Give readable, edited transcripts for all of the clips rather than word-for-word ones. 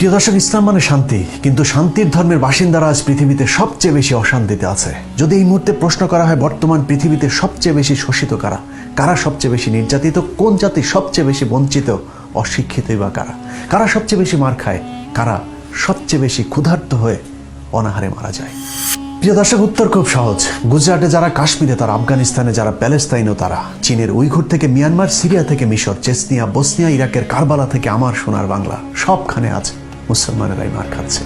প্রিয় দর্শক, ইসলাম মানে শান্তি, কিন্তু শান্তির ধর্মের বাসিন্দারা আজ পৃথিবীতে সবচেয়ে বেশি অশান্তিতে আছে। যদি এই মুহূর্তে প্রশ্ন করা হয় বর্তমান পৃথিবীতে সবচেয়ে বেশি শোষিত কারা, কারা সবচেয়ে বেশি নির্যাতিত, কোন জাতি সবচেয়ে বেশি বঞ্চিত, অশিক্ষিতই বা কারা, কারা সবচেয়ে বেশি মার খায়, কারা সবচেয়ে বেশি ক্ষুধার্ত হয়ে অনাহারে মারা যায়? প্রিয় দর্শক, উত্তর খুব সহজ। গুজরাটে যারা, কাশ্মীরে তারা, আফগানিস্তানে যারা, প্যালেস্তাইনও তারা, চীনের উইঘুর থেকে মিয়ানমার, সিরিয়া থেকে মিশর, চেচনিয়া, বসনিয়া, ইরাকের কারবালা থেকে আমার সোনার বাংলা, সবখানে আজ মুসলমানেরাই মার খাচ্ছে।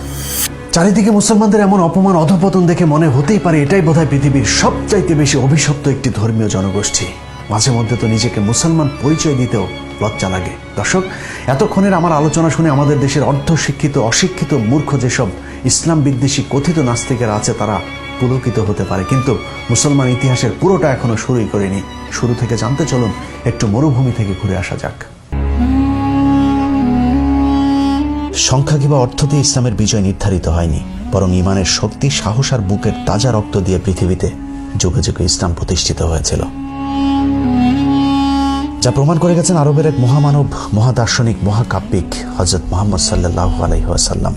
চারিদিকে মুসলমানদের এমন অপমান, অধঃপতন দেখে মনে হতেই পারে এটাই বোধহয় পৃথিবীর সবচাইতে বেশি অভিশপ্ত একটি ধর্মীয় জনগোষ্ঠী। মাঝে মধ্যে তো নিজেকে মুসলমান পরিচয় দিতেও লজ্জা লাগে। দর্শক, এতক্ষণের আমার আলোচনা শুনে আমাদের দেশের অর্ধশিক্ষিত, অশিক্ষিত, মূর্খ যেসব ইসলাম বিদ্বেষী কথিত নাস্তিকেরা আছে তারা পুলকিত হতে পারে, কিন্তু মুসলমান ইতিহাসের পুরোটা এখনো শুরুই করেনি। শুরু থেকে জানতে চলুন, একটু মরুভূমি থেকে ঘুরে আসা যাক। সংখ্যা কিংবা অর্থ দিয়ে ইসলামের বিজয় নির্ধারিত হয়নি, বরং ইমানের শক্তি, সাহস আর বুকের তাজা রক্ত দিয়ে পৃথিবীতে যুগে যুগে ইসলাম প্রতিষ্ঠিত হয়েছিল, যা প্রমাণ করে গেছেন আরবের এক মহামানব, মহাদার্শনিক, মহাকাব্যিক হযরত মুহাম্মদ সাল্লাল্লাহু আলাইহি ওয়াসাল্লাম।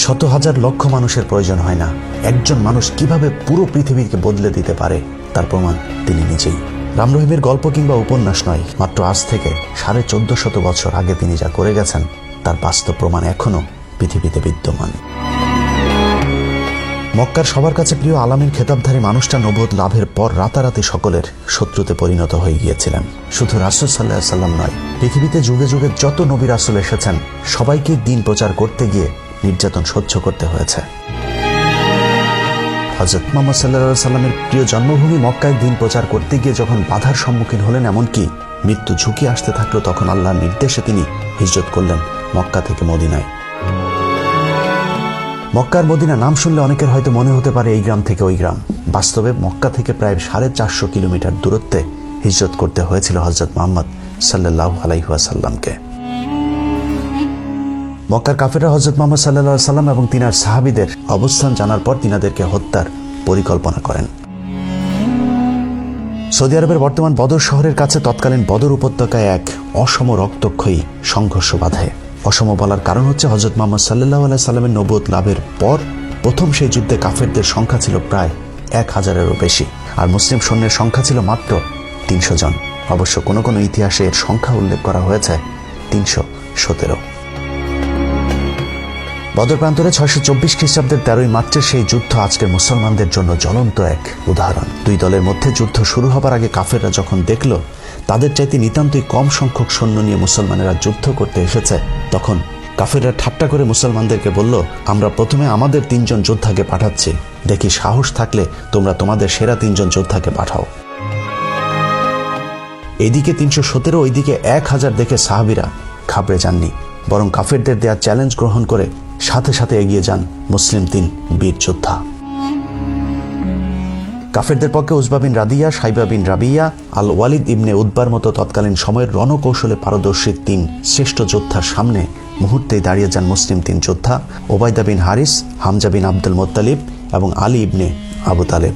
শত হাজার লক্ষ মানুষের প্রয়োজন হয় না, একজন মানুষ কিভাবে পুরো পৃথিবীকে বদলে দিতে পারে তার প্রমাণ তিনি নিজেই। রাম রহিমের গল্প কিংবা উপন্যাস নয়, মাত্র আজ থেকে 1450 বছর আগে তিনি যা করে গেছেন তার বাস্তব প্রমাণ এখনো পৃথিবীতে বিদ্যমান। মক্কার সবার কাছে প্রিয় আলামিন খেতাবধারী মানুষটা নবুয়ত লাভের পর রাতারাতি সকলের শত্রুতে পরিণত হয়ে গিয়েছিলেন। শুধু রাসূল সাল্লাল্লাহু আলাইহি ওয়াসাল্লাম নয়, পৃথিবীতে যুগে যুগে যত নবী রাসূল এসেছেন সবাইকে দিন প্রচার করতে গিয়ে নির্যাতন সহ্য করতে হয়েছে। হযরত মুহাম্মদ সাল্লাল্লাহু আলাইহি ওয়াসাল্লামের প্রিয় জন্মভূমি মক্কায় দিন প্রচার করতে গিয়ে যখন বাধার সম্মুখীন হলেন, এমনকি মৃত্যু ঝুঁকি আসতে থাকলো, তখন আল্লাহর নির্দেশে তিনি হিজরত করলেন মক্কা থেকে মদিনায়। মক্কার মদিনা নাম শুনলে অনেকের হয়তো মনে হতে পারে এই গ্রাম থেকে ওই গ্রাম। বাস্তবে মক্কা থেকে প্রায় 450 কিলোমিটার দূরত্বে হিজরত করতে হয়েছিল হযরত মুহাম্মদ সাল্লাল্লাহু আলাইহি ওয়াসাল্লামকে। মক্কার কাফেররা হযরত মুহাম্মদ সাল্লাল্লাহু আলাইহি ওয়াসাল্লাম এবং তিনার সাহাবীদের অবস্থান জানার পর তিনাদেরকে হত্যার পরিকল্পনা করেন। সৌদি আরবের বর্তমান বদর শহরের কাছে তৎকালীন বদর উপত্যকায় এক অসম রক্তক্ষয়ী সংঘর্ষ বাধে। অসম বলার কারণ হচ্ছে হযরত মুহাম্মদ সাল্লাল্লাহু আলাইহি ওয়াসাল্লামের নবুয়ত লাভের পর প্রথম সেই যুদ্ধে কাফেরদের সংখ্যা ছিল প্রায় 1000-এরও বেশি, আর মুসলিম সৈন্যের সংখ্যা ছিল মাত্র 300 জন। অবশ্য কোনো কোনো ইতিহাসে এর সংখ্যা উল্লেখ করা হয়েছে 317। বদর প্রান্তরে 624 খ্রিস্টাব্দের 13ই মার্চের সেই যুদ্ধ আজকের মুসলমানদের জন্য জ্বলন্ত এক উদাহরণ। দুই দলের মধ্যে যুদ্ধ শুরু হবার আগে কাফেররা যখন দেখল তাদের চাইতে নিতান্তই কম সংখ্যক সৈন্য নিয়ে মুসলমানেরা যুদ্ধ করতে এসেছে, তখন কাফেররা ঠাট্টা করে মুসলমানদেরকে বলল, আমরা প্রথমে আমাদের 3 জন যোদ্ধাকে পাঠাচ্ছি, দেখি সাহস থাকলে তোমরা তোমাদের সেরা 3 জন যোদ্ধাকে পাঠাও। এইদিকে 317, ওইদিকে 1000 দেখে সাহাবীরা ঘাবড়ে যাননি, বরং কাফেরদের দেয়া চ্যালেঞ্জ গ্রহণ করে সাথে সাথে এগিয়ে যান মুসলিম 3 বীর যোদ্ধা। কাফেরদের পক্ষে উজবা বিন রাদিয়া, সাইবা বিন রাবিয়া, আল ওয়ালিদ ইবনে উতবার মতো তৎকালীন সময়ের রণকৌশলে পারদর্শী 3 শ্রেষ্ঠ যোদ্ধার সামনে মুহূর্তেই দাঁড়িয়ে যান মুসলিম 3 যোদ্ধা, ওবায়দা বিন হারিস, হামজা বিন আব্দুল মুত্তালিব এবং আলী ইবনে আবু তালেব।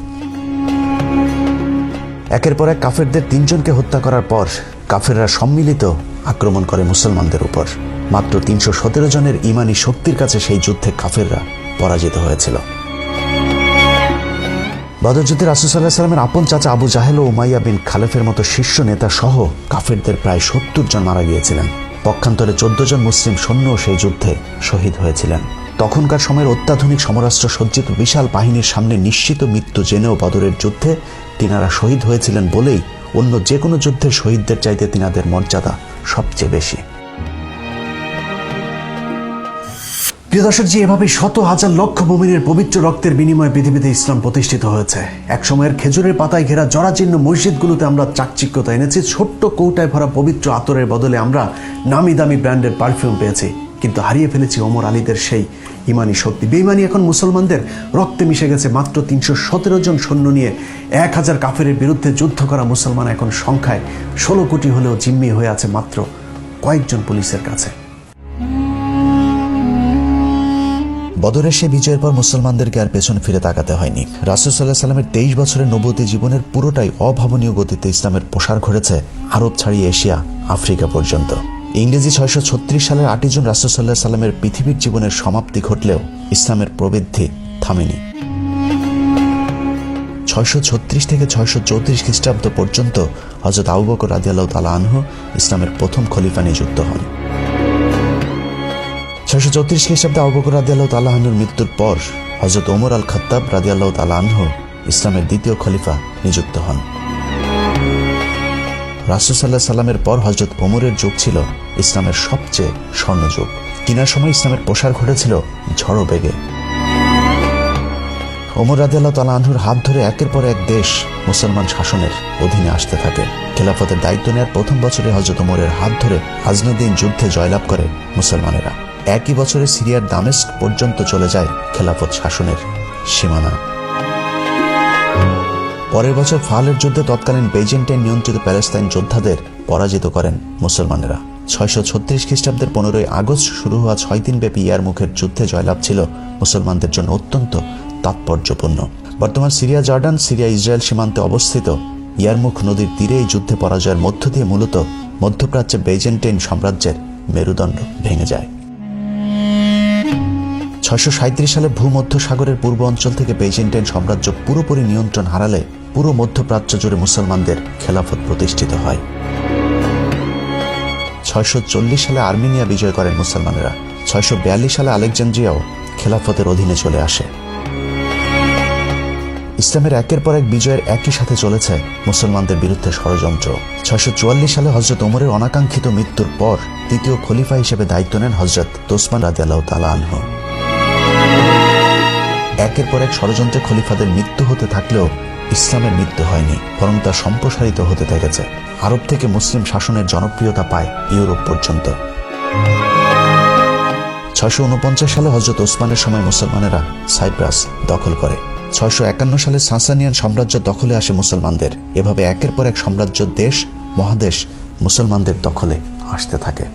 একের পর এক কাফেরদের 3 জনকে হত্যা করার পর কাফেররা সম্মিলিত আক্রমণ করে মুসলমানদের উপর। মাত্র 317 জনের ইমানি শক্তির কাছে সেই যুদ্ধে কাফেররা পরাজিত হয়েছিল। বদর যুদ্ধে রাসূল সাল্লাল্লাহু আলাইহি ওয়াসাল্লামের আপন চাচা আবু জাহেল ও উমাইয়া বিন খালেফের মতো শীর্ষ নেতা সহ কাফেরদের প্রায় 70 জন মারা গিয়েছিলেন। পক্ষান্তরে 14 জন মুসলিম সৈন্য সেই যুদ্ধে শহীদ হয়েছিলেন। তখনকার সময়ের অত্যাধুনিক সমরাস্ত্র সজ্জিত বিশাল বাহিনীর সামনে নিশ্চিত মৃত্যু জেনেও বদরের যুদ্ধে তিনারা শহীদ হয়েছিলেন বলেই অন্য যে কোনো যুদ্ধের শহীদদের চাইতে তিনাদের মর্যাদা সবচেয়ে বেশি। প্রিয় দর্শক, যে এভাবে শত হাজার লক্ষ মুমিনের পবিত্র রক্তের বিনিময়ে পৃথিবীতে ইসলাম প্রতিষ্ঠিত হয়েছে। এক সময়ের খেজুরের পাতায় ঘেরা জরাজীর্ণ মসজিদগুলোতে আমরা চাকচিক্যতা এনেছি, ছোট্ট কৌটায় ভরা পবিত্র আতরের বদলে আমরা নামি দামি ব্র্যান্ডের পারফিউম পেয়েছি, কিন্তু হারিয়ে ফেলেছি ওমর আলীদের সেই ইমানি শক্তি। বেঈমানি এখন মুসলমানদের রক্তে মিশে গেছে। মাত্র 317 জন সৈন্য নিয়ে 1000 কাফেরের বিরুদ্ধে যুদ্ধ করা মুসলমান এখন সংখ্যায় 16 কোটি হলেও জিম্মি হয়ে আছে মাত্র কয়েকজন পুলিশের কাছে। বদরের সে বিজয়ের পর মুসলমানদেরকে আর পেছন ফিরে তাকাতে হয়নি। রাসূল সাল্লাল্লাহু আলাইহি ওয়াসাল্লামের 23 বছরের নবুয়তি জীবনের পুরোটাই অভাবনীয় গতিতে ইসলামের প্রসার ঘটেছে আরব ছাড়িয়ে এশিয়া, আফ্রিকা পর্যন্ত। ইংরেজি 636 সালের 8 জুন রাসূল সাল্লাল্লাহু আলাইহি সাল্লামের পৃথিবীর জীবনের সমাপ্তি ঘটলেও ইসলামের প্রবৃদ্ধি থামেনি। 636 থেকে 634 খ্রিস্টাব্দ পর্যন্ত হযরত আবু বকর রাদিয়াল্লাহু তাআলা আনহু ইসলামের প্রথম খলিফা নিযুক্ত হন। 634 খ্রিস্টাব্দে আবু বকর রাদিয়াল্লাহু তাআলা আনহুর মৃত্যুর পর হযরত ওমর আল খাত্তাব রাদিয়াল্লাহু তাআলা আনহু ইসলামের দ্বিতীয় খলিফা নিযুক্ত হন। রাসূল সাল্লাল্লাহু আলাইহি সাল্লামের পর হযরত ওমরের যুগ ছিল ইসলামের সবচেয়ে স্বর্ণযুগ। তিনার সময় ইসলামের প্রসার ঘটেছিল ঝড়ো বেগে। ওমর রাদিয়াল্লাহু তাআলা আনহুর হাত ধরে একের পর এক দেশ মুসলমান শাসনের অধীনে আসতে থাকে। খেলাফতের দায়িত্ব নেওয়ার প্রথম বছরে হযরত ওমরের হাত ধরে আজনউদ্দিন যুদ্ধে জয়লাভ করে মুসলমানেরা। একই বছরে সিরিয়ার দামেস্ক পর্যন্ত চলে যায় খেলাফত শাসনের সীমানা। পরের বছর ফালের যুদ্ধে তৎকালীন বেইজেন্টাইন নিয়ন্ত্রিত প্যালেস্তাইন যোদ্ধাদের পরাজিত করেন মুসলমানেরা। 636 খ্রিস্টাব্দের 15 আগস্ট শুরু হওয়া 6 দিন ব্যাপী ইয়ারমুখের যুদ্ধে জয়লাভ ছিল মুসলমানদের জন্য অত্যন্ত তাৎপর্যপূর্ণ। বর্তমান সিরিয়া জর্ডান সিরিয়া ইসরায়েল সীমান্তে অবস্থিত ইয়ারমুখ নদীর তীরে এই যুদ্ধে পরাজয়ের মধ্য দিয়ে মূলত মধ্যপ্রাচ্যে বেইজেন্টাইন সাম্রাজ্যের মেরুদণ্ড ভেঙে যায়। 637 সালে ভূমধ্য সাগরের পূর্ব অঞ্চল থেকে বেইজেন্টাইন সাম্রাজ্য পুরোপুরি নিয়ন্ত্রণ হারালে পুরো মধ্যপ্রাচ্য জুড়ে মুসলমানদের খেলাফত প্রতিষ্ঠিত হয়। 640 সালে আর্মেনিয়া বিজয় করেন মুসলমানেরা। 642 সালে আলেকজান্দ্রিয়াও খেলাফতের অধীনে চলে আসে। ইসলামের একের পর এক বিজয়ের একই সাথে চলেছে মুসলমানদের বিরুদ্ধে ষড়যন্ত্র। 644 সালে হযরত ওমরের অনাকাঙ্ক্ষিত মৃত্যুর পর তৃতীয় খলিফা হিসেবে দায়িত্ব নেন হযরত ওসমান রাদিয়াল্লাহু তাআলা আনহু। একের পর এক ষড়যন্ত্রে খলিফাদের মৃত্যু হতে থাকলেও ইসলামের মৃত্যু হয়নি, বরং তা সম্প্রসারিত হতে থেকেছে। আরব থেকে মুসলিম শাসনের জনপ্রিয়তা পায় ইউরোপ পর্যন্ত। 649 সালে হযরত ওসমানের সময় মুসলমানেরা সাইপ্রাস দখল করে। 651 সালে সাসানিয়ান সাম্রাজ্য দখলে আসে মুসলমানদের। এভাবে একের পর এক সাম্রাজ্য দেশ মহাদেশ মুসলমানদের দখলে আসতে থাকে।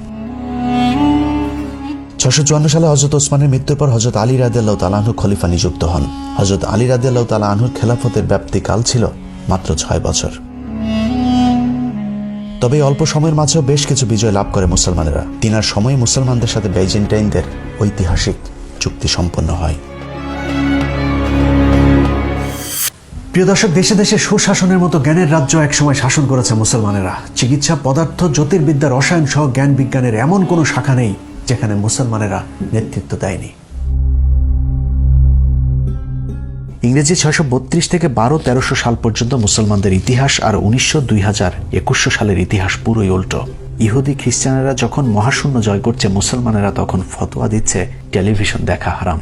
654 সালে হযরত ওসমানের মৃত্যুর পর হযরত আলী রাদিয়াল্লাহু তাআলা আনহু খলিফা নিযুক্ত হন। হযরত আলী রাদিয়াল্লাহু তাআলা আনহুর খেলাফতের ব্যাপ্তিকাল ছিল মাত্র 6 বছর। তবে অল্প সময়ের মাঝেও বেশ কিছু বিজয় লাভ করে মুসলমানেরা। তিনার সময়ে মুসলমানদের সাথে বেইজেন্টাইনদের ঐতিহাসিক চুক্তি সম্পন্ন হয়। প্রিয় দর্শক, দেশে দেশে সুশাসনের মতো জ্ঞানের রাজ্য একসময় শাসন করেছে মুসলমানেরা। চিকিৎসা, পদার্থ, জ্যোতির্বিদ্যা, রসায়ন সহ জ্ঞান বিজ্ঞানের এমন কোনো শাখা নেই যেখানে মুসলমানেরা নেতৃত্ব দেয়নি। ইংরেজি 632 থেকে 1200-1300 সাল পর্যন্ত মুসলমানদের ইতিহাস, আর 1900, 2000, 2100 সালের ইতিহাস পুরোই উল্টো। ইহুদি খ্রিস্টানেরা যখন মহাশূন্য জয় করছে, মুসলমানেরা তখন ফতোয়া দিচ্ছে টেলিভিশন দেখা হারাম।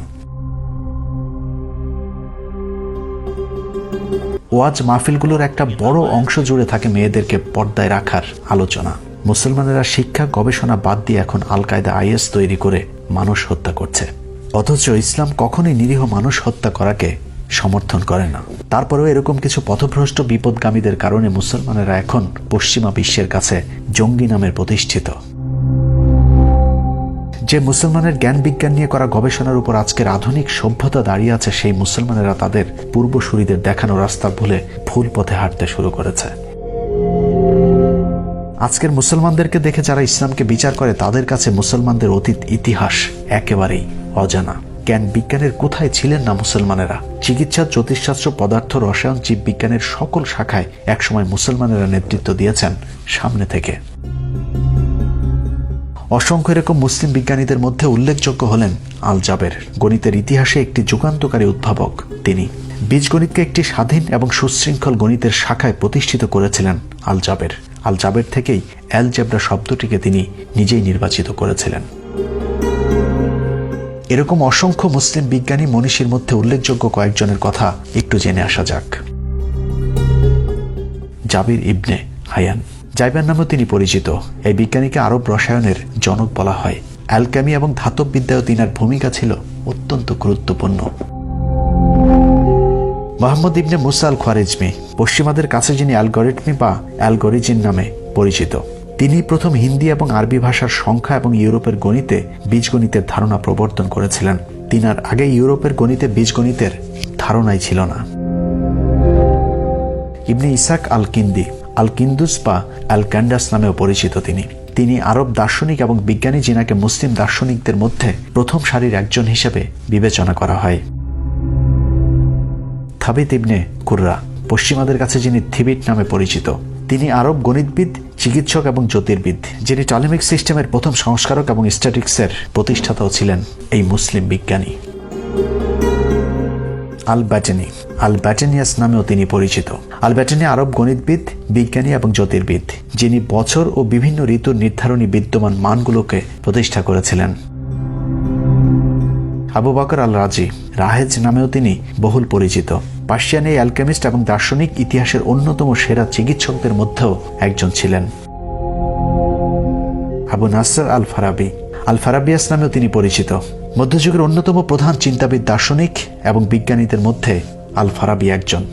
ওয়াজ মাহফিলগুলোর একটা বড় অংশ জুড়ে থাকে মেয়েদেরকে পর্দায় রাখার আলোচনা। মুসলমানেরা শিক্ষা গবেষণা বাদ দিয়ে এখন আল কায়দা IS তৈরি করে মানুষ হত্যা করছে। অথচ ইসলাম কখনোই নিরীহ মানুষ হত্যা করাকে সমর্থন করে না। তারপরেও এরকম কিছু পথভ্রষ্ট বিপদগামীদের কারণে মুসলমানেরা এখন পশ্চিমা বিশ্বের কাছে জঙ্গি নামের প্রতিষ্ঠিত। যে মুসলমানের জ্ঞান বিজ্ঞান নিয়ে করা গবেষণার উপর আজকের আধুনিক সভ্যতা দাঁড়িয়ে আছে, সেই মুসলমানেরা তাদের পূর্বসূরীদের দেখানো রাস্তা ভুলে ভুল পথে হাঁটতে শুরু করেছে। আজকের মুসলমানদেরকে দেখে যারা ইসলামকে বিচার করে, তাদের কাছে মুসলমানদের অতীত ইতিহাস একেবারেই অজানা। জ্ঞান বিজ্ঞানের কোথায় ছিলেন না মুসলমানেরা? চিকিৎসা, জ্যোতিষশাস্ত্র, পদার্থ, রসায়ন, জীববিজ্ঞানের সকল শাখায় একসময় মুসলমানেরা নেতৃত্ব দিয়েছেন সামনে থেকে। অসংখ্য এরকম মুসলিম বিজ্ঞানীদের মধ্যে উল্লেখযোগ্য হলেন আল জাবের। গণিতের ইতিহাসে একটি যুগান্তকারী উদ্ভাবক তিনি। বীজগণিতকে একটি স্বাধীন এবং সুশৃঙ্খল গণিতের শাখায় প্রতিষ্ঠিত করেছিলেন আল জাবের। আল জাবের থেকেই অ্যালজেব্রা শব্দটিকে তিনি নিজেই নির্বাচিত করেছিলেন। এরকম অসংখ্য মুসলিম বিজ্ঞানী মনীষীর মধ্যে উল্লেখযোগ্য কয়েকজনের কথা একটু জেনে আসা যাক। জাবির ইবনে হায়ান, জাইবার নামেও তিনি পরিচিত। এই বিজ্ঞানীকে আরব রসায়নের জনক বলা হয়। অ্যালকেমি এবং ধাতব বিদ্যায়ও তিনার ভূমিকা ছিল অত্যন্ত গুরুত্বপূর্ণ। মোহাম্মদ ইবনে মুসা আল খোয়ারিজমি, পশ্চিমাদের কাছে যিনি অ্যালগরিথমি বা অ্যালগরিজিন নামে পরিচিত, তিনি প্রথম হিন্দি এবং আরবি ভাষার সংখ্যা এবং ইউরোপের গণিতে বীজগণিতের ধারণা প্রবর্তন করেছিলেন। তিনার আগে ইউরোপের গণিতে বীজগণিতের ধারণাই ছিল না। ইবনে ইসাক আল কিন্দি, আল কিন্দুস বা অ্যাল ক্যান্ডাস নামেও পরিচিত তিনি। তিনি আরব দার্শনিক এবং বিজ্ঞানী যিনাকে মুসলিম দার্শনিকদের মধ্যে প্রথম সারির একজন হিসেবে বিবেচনা করা হয়। থাবিত ইবনে কুররা, পশ্চিমাদের কাছে যিনি থিবিট নামে পরিচিত, তিনি আরব গণিতবিদ, চিকিৎসক এবং জ্যোতির্বিদ, যিনি টলেমিক সিস্টেমের প্রথম সংস্কারক এবং স্ট্যাটিক্সের প্রতিষ্ঠাতাও ছিলেন এই মুসলিম বিজ্ঞানী। আল ব্যাটেনি, আল ব্যাটেনিয়াস নামেও তিনি পরিচিত। আল ব্যাটেনি আরব গণিতবিদ, বিজ্ঞানী এবং জ্যোতির্বিদ, যিনি বছর ও বিভিন্ন ঋতুর নির্ধারণী বিদ্যমান মানগুলোকে প্রতিষ্ঠা করেছিলেন। আবু বকর আল রাজি, রাহেজ নামেও তিনি বহুল পরিচিত। পার্সিয়ান এই অ্যালকেমিস্ট এবং দার্শনিক ইতিহাসের অন্যতম সেরা চিকিৎসকদের মধ্যেও একজন ছিলেন। আবু নাসর আল ফারাবি, আল ফারাবিয়াস নামেও তিনি পরিচিত। মধ্যযুগের অন্যতম প্রধান চিন্তাবিদ, দার্শনিক এবং বিজ্ঞানীদের মধ্যে আল ফারাবি একজন।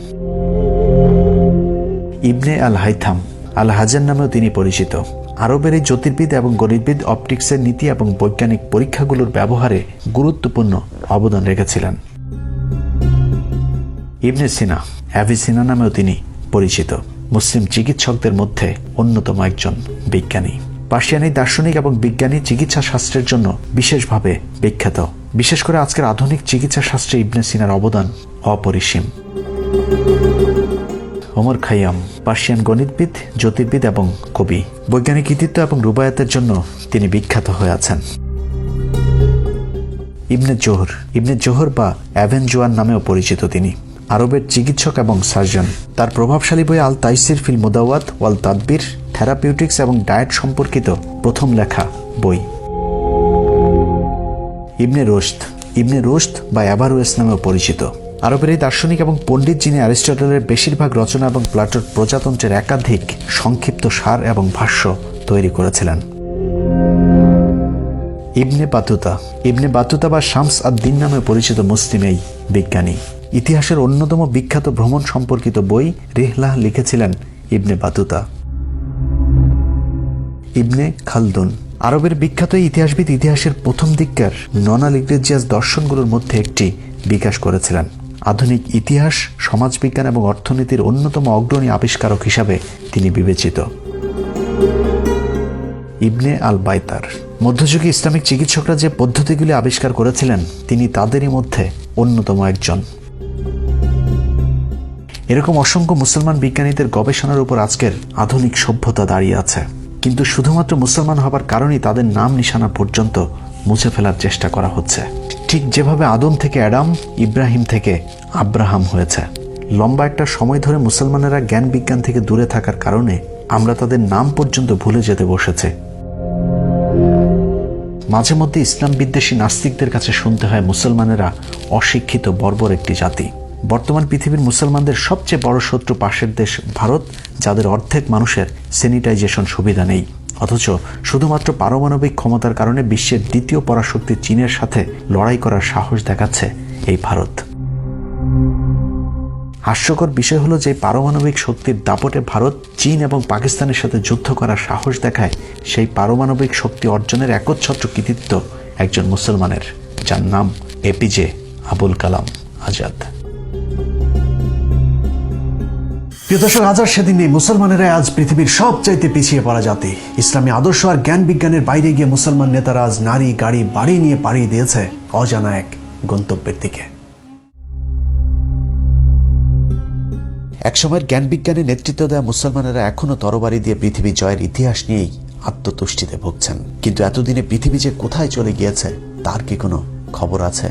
ইবনে আল হাইথাম, আল হাজার নামেও তিনি পরিচিত। আরবের এই জ্যোতির্বিদ এবং গণিতবিদ অপটিক্সের নীতি এবং বৈজ্ঞানিক পরীক্ষাগুলোর ব্যবহারে গুরুত্বপূর্ণ অবদান রেখেছিলেন। ইবনে সিনা, অ্যাভিসিনা নামেও তিনি পরিচিত। মুসলিম চিকিৎসকদের মধ্যে অন্যতম একজন বিজ্ঞানী। পার্সিয়ান এই দার্শনিক এবং বিজ্ঞানী চিকিৎসা শাস্ত্রের জন্য বিশেষভাবে বিখ্যাত। বিশেষ করে আজকের আধুনিক চিকিৎসা শাস্ত্রে ইবনে সিনার অবদান অপরিসীম। ওমর খাইয়াম, পার্সিয়ান গণিতবিদ, জ্যোতির্বিদ এবং কবি। বৈজ্ঞানিক কৃতিত্ব এবং রুবায়াতের জন্য তিনি বিখ্যাত হয়ে আছেন। ইবনে জোহর বা অ্যাভেনজোয়ার নামেও পরিচিত তিনি। আরবের চিকিৎসক এবং সার্জন। তার প্রভাবশালী বই আল তাইসির ফিল মুদাওয়াত ওয়াল তাদবির, থেরাপিউটিক্স এবং ডায়েট সম্পর্কিত প্রথম লেখা বই। ইবনে রোশদ বা অ্যাভারোয়েস নামেও পরিচিত। আরবের এই দার্শনিক এবং পণ্ডিত, যিনি অ্যারিস্টটলের বেশিরভাগ রচনা এবং প্লাটোর প্রজাতন্ত্রের একাধিক সংক্ষিপ্ত সার এবং ভাষ্য তৈরি করেছিলেন। ইবনে বাতুতা বা শামস আদ-দিন নামে পরিচিত মুসলিম এই বিজ্ঞানী। ইতিহাসের অন্যতম বিখ্যাত ভ্রমণ সম্পর্কিত বই রিহলাহ লিখেছিলেন ইবনে বাতুতা। ইবনে খালদুন, আরবের বিখ্যাত ইতিহাসবিদ, ইতিহাসের প্রথম দিককার নন ইগ্রেজিয়াস দর্শনগুলোর মধ্যে একটি বিকাশ করেছিলেন। আধুনিক ইতিহাস, সমাজবিজ্ঞান এবং অর্থনীতির অন্যতম অগ্রণী আবিষ্কারক হিসাবে তিনি বিবেচিত। ইবনে আল বাইতার, মধ্যযুগে ইসলামিক চিকিৎসকরা যে পদ্ধতিগুলি আবিষ্কার করেছিলেন, তিনি তাদেরই মধ্যে অন্যতম একজন। এরকম অসংখ্য মুসলমান বিজ্ঞানীদের গবেষণার উপর আজকের আধুনিক সভ্যতা দাঁড়িয়ে আছে, কিন্তু শুধুমাত্র মুসলমান হবার কারণেই তাদের নাম নিশানা পর্যন্ত মুছে ফেলার চেষ্টা করা হচ্ছে। ঠিক যেভাবে আদম থেকে অ্যাডাম, ইব্রাহিম থেকে আব্রাহাম হয়েছে। লম্বা একটা সময় ধরে মুসলমানেরা জ্ঞান বিজ্ঞান থেকে দূরে থাকার কারণে আমরা তাদের নাম পর্যন্ত ভুলে যেতে বসেছে। মাঝে মধ্যে ইসলাম বিদ্বেষী নাস্তিকদের কাছে শুনতে হয় মুসলমানেরা অশিক্ষিত বর্বর একটি জাতি। বর্তমান পৃথিবীর মুসলমানদের সবচেয়ে বড় শত্রু পাশের দেশ ভারত, যাদের অর্ধেক মানুষের স্যানিটাইজেশন সুবিধা নেই, অথচ শুধুমাত্র পারমাণবিক ক্ষমতার কারণে বিশ্বের দ্বিতীয় পরাশক্তি চীনের সাথে লড়াই করার সাহস দেখাচ্ছে এই ভারত। হাস্যকর বিষয় হলো যে পারমাণবিক শক্তির দাপটে ভারত, চীন এবং পাকিস্তানের সাথে যুদ্ধ করার সাহস দেখায়, সেই পারমাণবিক শক্তি অর্জনের একচ্ছত্র কৃতিত্ব একজন মুসলমানের, যার নাম এপিজে আবুল কালাম আজাদ। প্রিয় দর্শক, আজ আর সেদিন নেই। মুসলমানেরা আজ পৃথিবীর সবচাইতে পিছিয়ে পড়া জাতি। ইসলামী আদর্শ আর জ্ঞান বিজ্ঞানের বাইরে গিয়ে মুসলমান নেতারা আজ নারী, গাড়ি, বাড়ি নিয়ে পাড়ি দিয়েছে অজানা এক গন্তব্যের দিকে। একসময়ের জ্ঞান বিজ্ঞানের নেতৃত্ব দেওয়া মুসলমানেরা এখনো তরবারি দিয়ে পৃথিবী জয়ের ইতিহাস নিয়েই আত্মতুষ্টিতে ভুগছেন। কিন্তু এতদিনে পৃথিবী যে কোথায় চলে গিয়েছে তার কি কোনো খবর আছে?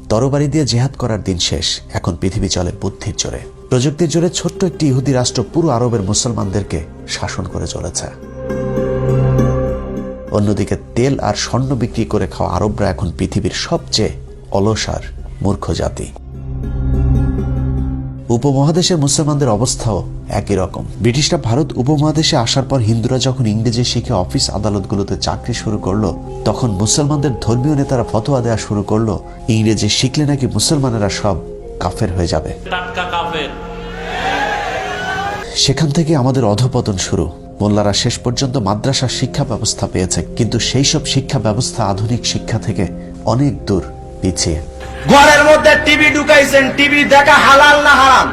তরবারি দিয়ে জেহাদ করার দিন শেষ, এখন পৃথিবী চলে বুদ্ধির জোরে। প্রযুক্তির জোরে ছোট্ট একটি ইহুদি রাষ্ট্র পুরো আরবের মুসলমানদেরকে শাসন করে চলেছে। অন্যদিকে তেল আর স্বর্ণ বিক্রি করে খাওয়া আরবরা এখন পৃথিবীর সবচেয়ে অলস আর মূর্খ জাতি। উপমহাদেশের মুসলমানদের অবস্থাও একই রকম। ব্রিটিশরা ভারত উপমহাদেশে আসার পর হিন্দুরা যখন ইংরেজি শিখে অফিস আদালতগুলোতে চাকরি শুরু করলো, তখন মুসলমানদের ধর্মীয় নেতারা ফতোয়া দেওয়া শুরু করলো ইংরেজি শিখলে নাকি মুসলমানেরা সব কাফের হয়ে যাবে। সেখান থেকে আমাদের অধঃপতন শুরু। মোল্লারা শেষ পর্যন্ত মাদ্রাসার শিক্ষা ব্যবস্থা পেয়েছে, কিন্তু সেই সব শিক্ষা ব্যবস্থা আধুনিক শিক্ষা থেকে অনেক দূর পিছিয়ে। ঘরের মধ্যে টিভি ঢুকাইছেন, টিভি দেখা হালাল না হারাম?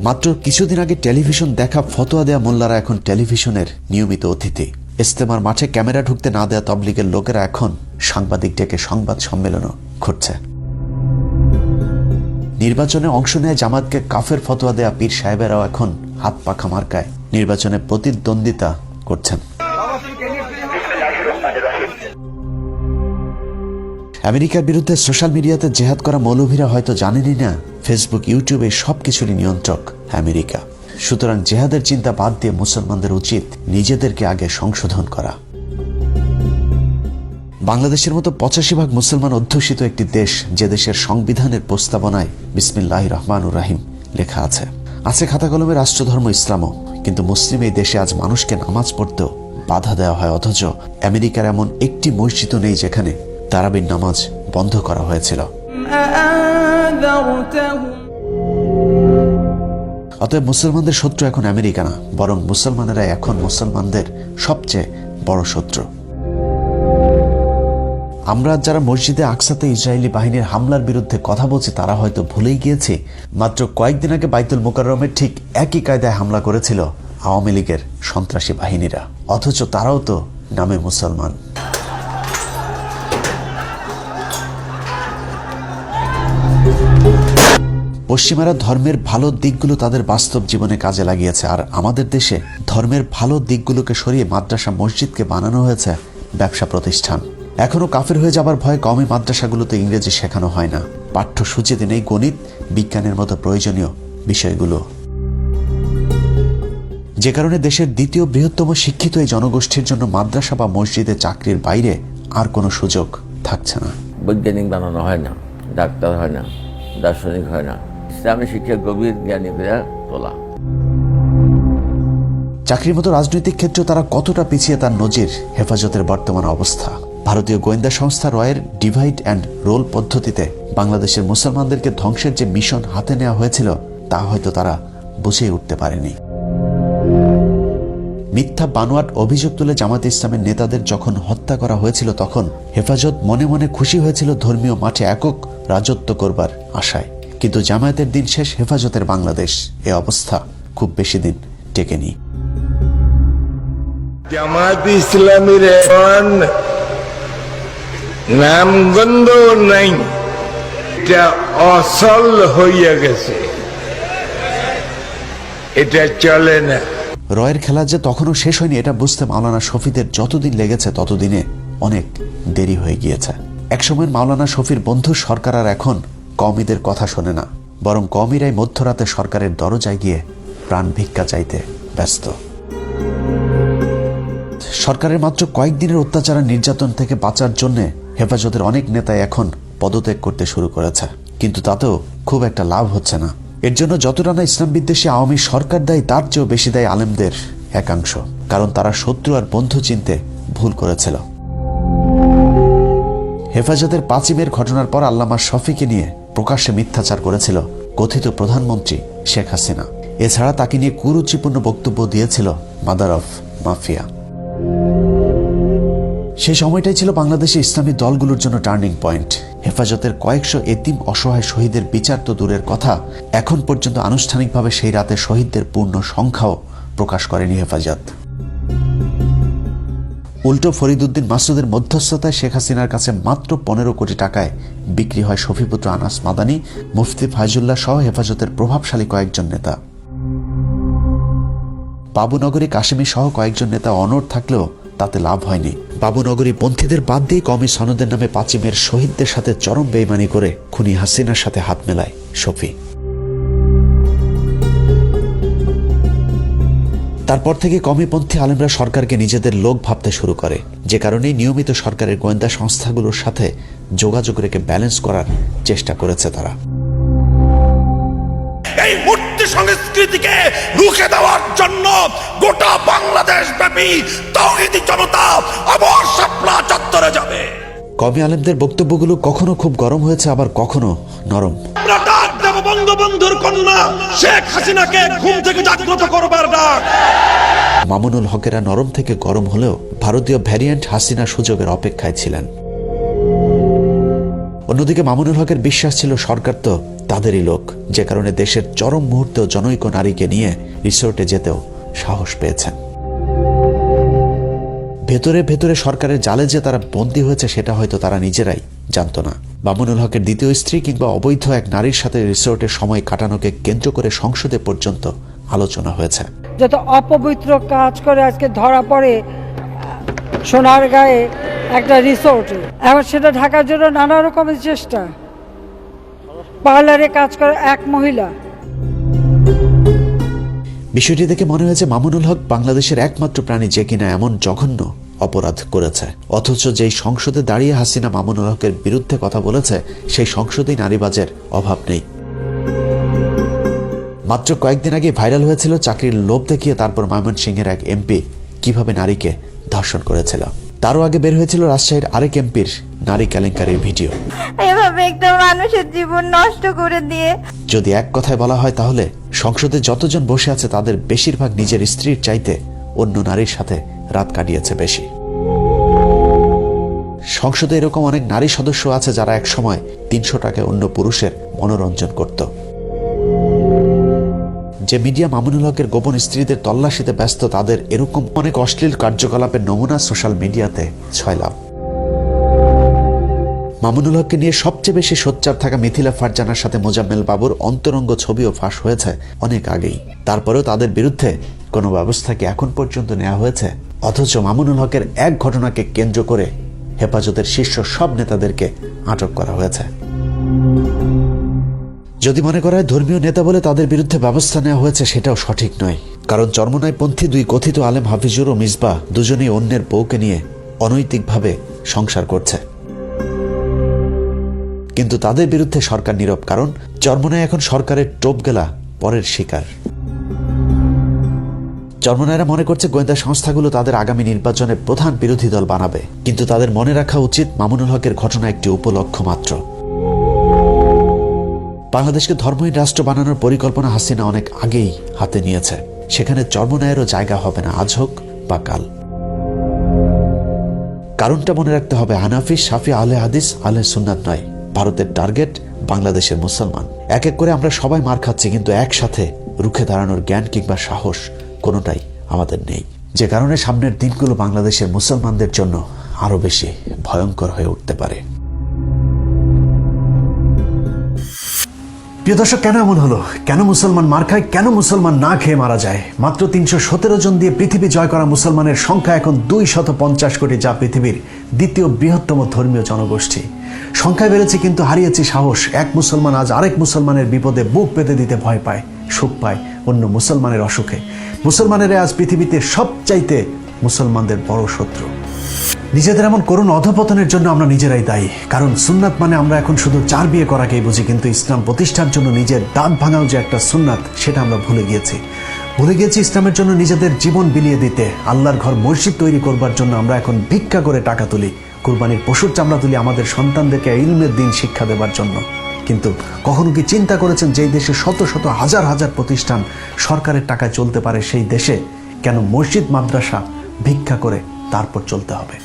মাত্র কিছুদিন আগে টেলিভিশন দেখা ফতোয়া দেয়া মোল্লারা এখন টেলিভিশনের নিয়মিত অতিথি। ইজতেমার মাঠে ক্যামেরা ঢুকতে না দেয়া তাবলিগের লোকেরা এখন সাংবাদিক ডেকে সংবাদ সম্মেলনও ঘটছে। নির্বাচনে অংশ নেয় জামাতকে কাফের ফতোয়া দেয়া পীর সাহেবেরাও এখন হাত পাখা মার্কায় নির্বাচনে প্রতিদ্বন্দ্বিতা করছেন। আমেরিকার বিরুদ্ধে সোশ্যাল মিডিয়াতে জেহাদ করা মৌলভীরা হয়তো জানেনই না ফেসবুক, ইউটিউবে সবকিছুরই নিয়ন্ত্রক আমেরিকা। সুতরাং জেহাদের চিন্তা বাদ দিয়ে মুসলমানদের উচিত নিজেদেরকে আগে সংশোধন করা। বাংলাদেশের মতো 85% মুসলমান অধ্যুষিত একটি দেশ, যে দেশের সংবিধানের প্রস্তাবনায় বিসমিল্লাহির রহমানুর রহিম লেখা আছে খাতা কলমে রাষ্ট্রধর্ম ইসলামও, কিন্তু মুসলিম এই দেশে আজ মানুষকে নামাজ পড়তেও বাধা দেওয়া হয়। অথচ আমেরিকার এমন একটি মসজিদও নেই যেখানে তারাবির নামাজ বন্ধ করা হয়েছিল। অতএব মুসলমানদের শত্রু এখন আমেরিকা না, বরং মুসলমানেরা এখন মুসলমানদের সবচেয়ে বড় শত্রু। আমরা যারা মসজিদে আকসাতে ইসরায়েলি বাহিনীর হামলার বিরুদ্ধে কথা বলছি তারা হয়তো ভুলেই গিয়েছি মাত্র কয়েকদিন আগে বাইতুল মোকাররমের ঠিক একই কায়দায় হামলা করেছিল আওয়ামী লীগের সন্ত্রাসী বাহিনীরা, অথচ তারাও তো নামে মুসলমান। পশ্চিমারা ধর্মের ভালো দিকগুলো তাদের বাস্তব জীবনে কাজে লাগিয়েছে, আর আমাদের দেশে ধর্মের ভালো দিকগুলোকে সরিয়ে মাদ্রাসা মসজিদকে বানানো হয়েছে ব্যবসা প্রতিষ্ঠান। এখনো কাফের হয়ে যাবার ভয়ে কওমি মাদ্রাসাগুলোতে ইংরেজি শেখানো হয় না, পাঠ্যসূচিতে নেই গণিত, বিজ্ঞানের মতো প্রয়োজনীয় বিষয়গুলো, যে কারণে দেশের দ্বিতীয় বৃহত্তম শিক্ষিত এই জনগোষ্ঠীর জন্য মাদ্রাসা বা মসজিদে চাকরির বাইরে আর কোনো সুযোগ থাকছে না। বৈজ্ঞানিক বানানো হয় না, ডাক্তার হয় না, দার্শনিক হয় না, ইসলামী শিক্ষা গভীর জ্ঞানী করে তোলা। চাকরির মতো রাজনৈতিক ক্ষেত্রে তারা কতটা পিছিয়ে তার নজির হেফাজতের বর্তমান অবস্থা। ভারতীয় গোয়েন্দা সংস্থা রয়ের ডিভাইড অ্যান্ড রোল পদ্ধতিতে বাংলাদেশের মুসলমানদেরকে ধ্বংসের যে মিশন হাতে নেওয়া হয়েছিল তা হয়তো তারা বুঝে উঠতে পারেনি। মিথ্যা বানোয়াট অভিযোগ তুলে জামায়াতে ইসলামের নেতাদের যখন হত্যা করা হয়েছিল তখন হেফাজত মনে মনে খুশি হয়েছিল ধর্মীয় মাঠে একক রাজত্ব করবার আশায়, কিন্তু জামায়াতের দিন শেষ, হেফাজতের বাংলাদেশ। এ অবস্থা খুব বেশি দিন টেকেনি। জামায়াত ইসলামীর এখন নামগন্ধ নাই, এটা অসল হইয়া গেছে, এটা চলে না। রয়ের খেলা যে তখনও শেষ হয়নি এটা বুঝতে মাওলানা শফিদের যতদিন লেগেছে ততদিনে অনেক দেরি হয়ে গিয়েছে। একসময়ের মাওলানা শফির বন্ধু সরকার আর এখন কওমিদের কথা শোনে না, বরং কওমিরাই মধ্যরাতে সরকারের দরজায় গিয়ে প্রাণ ভিক্ষা চাইতে ব্যস্ত। সরকারের মাত্র কয়েকদিনের অত্যাচার আর নির্যাতন থেকে বাঁচার জন্য হেফাজতের অনেক নেতাই এখন পদত্যাগ করতে শুরু করেছে, কিন্তু তাতেও খুব একটা লাভ হচ্ছে না। এর জন্য যতটা না ইসলাম বিদ্বেষী আওয়ামী সরকার দায়ী, তার চেয়েও বেশি দায়ী আলেমদের একাংশ, কারণ তারা শত্রু আর বন্ধু চিনতে ভুল করেছিল। হেফাজতের 5ই মের ঘটনার পর আল্লামা শফিকে নিয়ে প্রকাশ্যে মিথ্যাচার করেছিল কথিত প্রধানমন্ত্রী শেখ হাসিনা। এছাড়া তাকে নিয়ে কুরুচিপূর্ণ বক্তব্য দিয়েছিল মাদার অফ মাফিয়া। সেই সময়টাই ছিল বাংলাদেশে ইসলামী দলগুলোর জন্য টার্নিং পয়েন্ট। হেফাজতের কয়েকশো এতিম অসহায় শহীদের বিচার তো দূরের কথা, এখন পর্যন্ত আনুষ্ঠানিকভাবে সেই রাতে শহীদদের পূর্ণ সংখ্যাও প্রকাশ করেনি হেফাজত। উল্টো ফরিদউদ্দিন মাসুদের মধ্যস্থতায় শেখ হাসিনার কাছে মাত্র 15 কোটি টাকায় বিক্রি হয় শফিপুত্র আনাস মাদানী, মুফতি ফাইজুল্লাহ সহ হেফাজতের প্রভাবশালী কয়েকজন নেতা। বাবুনগরী কাশেমী সহ কয়েকজন নেতা অনড় থাকলেও তাতে লাভ হয়নি। বাবুনগরী পন্থীদের বাদ দিয়ে কওমি সনদের নামে 5ই মের শহীদদের সাথে চরম বেইমানি করে খুনি হাসিনার সাথে হাত মেলায় শফি। তারপর থেকে কওমিপন্থী আলেমরা সরকারকে নিজেদের লোক ভাবতে শুরু করে, যে কারণেই নিয়মিত সরকারের গোয়েন্দা সংস্থাগুলোর সাথে যোগাযোগ রেখে ব্যালেন্স করার চেষ্টা করেছে তারা। এই মূর্তি সংস্কৃতিকে রুখে দেওয়ার জন্য গোটা বাংলাদেশ ব্যাপী তাওহীদি জনতা আবার শাপলা চত্বরে যাবে। কওমি আলেমদের বক্তব্যগুলো কখনো খুব গরম হয়েছে, আবার কখনো নরম। আমরা ডাক দেব বঙ্গবন্ধুর কন্যা শেখ হাসিনাকে ঘুম থেকে জাগ্রত করবার ডাক। মামুনুল হকেরা নরম থেকে গরম হলেও ভারতীয় ভ্যারিয়েন্ট হাসিনা সুযোগের অপেক্ষায় ছিলেন। অন্যদিকে মামুনুল হকের বিশ্বাস ছিল সরকার তো তাদেরই লোক, যে কারণে দেশের চরম মুহূর্তেও জনৈক নারীকে নিয়ে রিসোর্টে যেতেও সাহস পেয়েছেন। ভেতরে ভেতরে সরকারের জালে যে তারা বন্দী হয়েছে সেটা হয়তো তারা নিজেরাই জানত না। মামুনুল হকের দ্বিতীয় স্ত্রী কিংবা অবৈধ এক নারীর সাথে রিসোর্টে সময় কাটানোকে কেন্দ্র করে সংসদে পর্যন্ত আলোচনা হয়েছে। যত অপবিত্র কাজ করে আজকে ধরা পড়ে সোনারগাঁয়ে একটা রিসোর্টে, এখন সেটা ঢাকার জন্য নানা রকমের চেষ্টা। পার্লারে কাজ করে এক মহিলা। বিষয়টি দেখে মনে হয়েছে মামুনুল হক বাংলাদেশের একমাত্র প্রাণী যে কিনা এমন জঘন্য অপরাধ করেছে, অথচ যেই সংসদে দাঁড়িয়ে হাসিনা মামুনুল হকের বিরুদ্ধে কথা বলেছে সেই সংসদেই নারীবাজের অভাব নেই। মাত্র কয়েকদিন আগে ভাইরাল হয়েছিল চাকরির লোভ দেখিয়ে তারপর ময়মনসিংহের এক এমপি কিভাবে নারীকে ধর্ষণ করেছিল। তারও আগে বের হয়েছিল রাজশাহীর আরেক এমপির নারী কেলেঙ্কারির ভিডিও। এভাবে একটা মানুষের জীবন নষ্ট করে দিয়ে, যদি এক কথায় বলা হয় তাহলে সংসদে যতজন বসে আছে তাদের বেশিরভাগ নিজের স্ত্রীর চাইতে অন্য নারীর সাথে রাত কাটিয়েছে বেশি। সংসদে এরকম অনেক নারী সদস্য আছে যারা এক সময় ৩০০ টাকায় অন্য পুরুষের মনোরঞ্জন করত। যে মিডিয়া মামুনুল হকের গোপন স্ত্রীদের তল্লাশিতে ব্যস্ত, তাদের এরকম অনেক অশ্লীল কার্যকলাপের নমুনা সোশ্যাল মিডিয়াতে ছয়লাভ। মামুনুল হককে নিয়ে সবচেয়ে বেশি সোচ্চার থাকা মিথিলা ফারজানার সাথে মোজাম্মেল বাবুর অন্তরঙ্গ ছবিও ফাঁস হয়েছে অনেক আগেই। তারপরেও তাদের বিরুদ্ধে কোনো ব্যবস্থা কি এখন পর্যন্ত নেওয়া হয়েছে? অথচ মামুনুল হকের এক ঘটনাকে কেন্দ্র করে হেফাজতের শীর্ষ সব নেতাদেরকে আটক করা হয়েছে। যদি মনে করা হয় ধর্মীয় নেতা বলে তাদের বিরুদ্ধে ব্যবস্থা নেওয়া হয়েছে, সেটাও সঠিক নয়। কারণ চরমনাইপন্থী দুই কথিত আলেম হাফিজুর ও মিসবাহ দুজনেই অন্যের বউকে নিয়ে অনৈতিকভাবে সংসার করছে, কিন্তু তাদের বিরুদ্ধে সরকার নীরব। কারণ চরমনায় এখন সরকারের টোপ গেলা পরের শিকার। চরমনাইরা মনে করছে গোয়েন্দা সংস্থাগুলো তাদের আগামী নির্বাচনে প্রধান বিরোধী দল বানাবে, কিন্তু তাদের মনে রাখা উচিত মামুনুল হকের ঘটনা একটি উপলক্ষ মাত্র। বাংলাদেশকে ধর্মহীন রাষ্ট্র বানানোর পরিকল্পনা হাসিনা অনেক আগেই হাতে নিয়েছে। সেখানে চরমনায়েরও জায়গা হবে না আজ হোক বা কাল। কারণটা মনে রাখতে হবে, হানাফি, শাফি, আহলে হাদিস, আহলে সুন্নাত নয়, ভারতের টার্গেট বাংলাদেশের মুসলমান। এক এক করে আমরা সবাই মার খাচ্ছি, কিন্তু একসাথে রুখে দাঁড়ানোর জ্ঞান কিংবা সাহস কোনোটাই আমাদের নেই, যে কারণে সামনের দিনগুলো বাংলাদেশের মুসলমানদের জন্য আরো বেশি ভয়ঙ্কর হয়ে উঠতে পারে। প্রিয় দর্শক, কেন এমন হলো? কেন মুসলমান মার খায়? কেন মুসলমান না খেয়ে মারা যায়? মাত্র ৩১৭ জন দিয়ে পৃথিবী জয় করা মুসলমানের সংখ্যা এখন ২৫০ কোটি, যা পৃথিবীর দ্বিতীয় বৃহত্তম ধর্মীয় জনগোষ্ঠী। সংখ্যায় বেড়েছে কিন্তু হারিয়েছে সাহস। এক মুসলমান আজ আরেক মুসলমানের বিপদে বুক পেতে দিতে ভয় পায়, সুখ পায় অন্য মুসলমানের অসুখে। মুসলমানেরা আজ পৃথিবীতে সবচাইতে মুসলমানদের বড় শত্রু। নিজেদের এমন করুণ অধপতনের জন্য আমরা নিজেরাই দায়ী। কারণ সুন্নাত মানে আমরা এখন শুধু ৪ বিয়ে করাকেই বুঝি, কিন্তু ইসলাম প্রতিষ্ঠার জন্য নিজের দাঁত ভাঙাও যে একটা সুন্নাত, সেটা আমরা ভুলে গিয়েছি। ইসলামের জন্য নিজেদের জীবন বিলিয়ে দিতে। আল্লাহর ঘর মসজিদ তৈরি করবার জন্য আমরা এখন ভিক্ষা করে টাকা তুলি, কুরবানির পশুর চামড়া তুলি আমাদের সন্তানদেরকে ইলমের দিন শিক্ষা দেবার জন্য। কিন্তু কখনো কি চিন্তা করেছেন, যেই দেশে শত শত হাজার হাজার প্রতিষ্ঠান সরকারের টাকায় চলতে পারে, সেই দেশে কেন মসজিদ মাদ্রাসা ভিক্ষা করে তারপর চলতে হবে?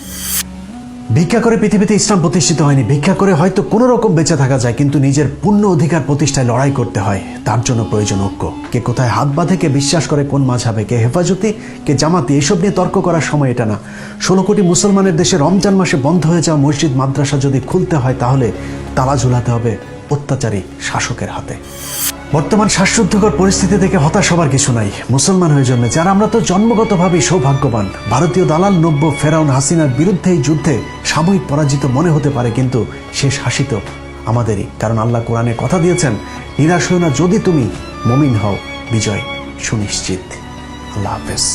ভিক্ষা করে পৃথিবীতে ইসলাম প্রতিষ্ঠিত হয়নি। ভিক্ষা করে হয়তো কোনো রকম বেঁচে থাকা যায়, কিন্তু নিজের পূর্ণ অধিকার প্রতিষ্ঠায় লড়াই করতে হয়। তার জন্য প্রয়োজন ঐক্য। কে কোথায় হাত বাঁধে, কে বিশ্বাস করে কোন মাযহাবে, কে হেফাজতি, কে জামাতি, এসব নিয়ে তর্ক করার সময় এটা না। 16 কোটি মুসলমানের দেশে রমজান মাসে বন্ধ হয়ে যাওয়া মসজিদ মাদ্রাসা যদি খুলতে হয়, তাহলে তালা ঝুলাতে হবে অত্যাচারী শাসকের হাতে। বর্তমান শ্বাসরুদ্ধকর পরিস্থিতি থেকে হতাশ হবার কিছু নাই। মুসলমান হয়ে জন্মেছে, আর আমরা তো জন্মগতভাবেই সৌভাগ্যবান। ভারতীয় দালাল নব্য ফেরাউন হাসিনার বিরুদ্ধে এই যুদ্ধে সাময়িক পরাজিত মনে হতে পারে, কিন্তু শেষ হাসি তো আমাদেরই। কারণ আল্লাহ কোরআনে কথা দিয়েছেন, নিরাশ হও না, যদি তুমি মুমিন হও, বিজয় সুনিশ্চিত। আল্লাহ হাফেজ।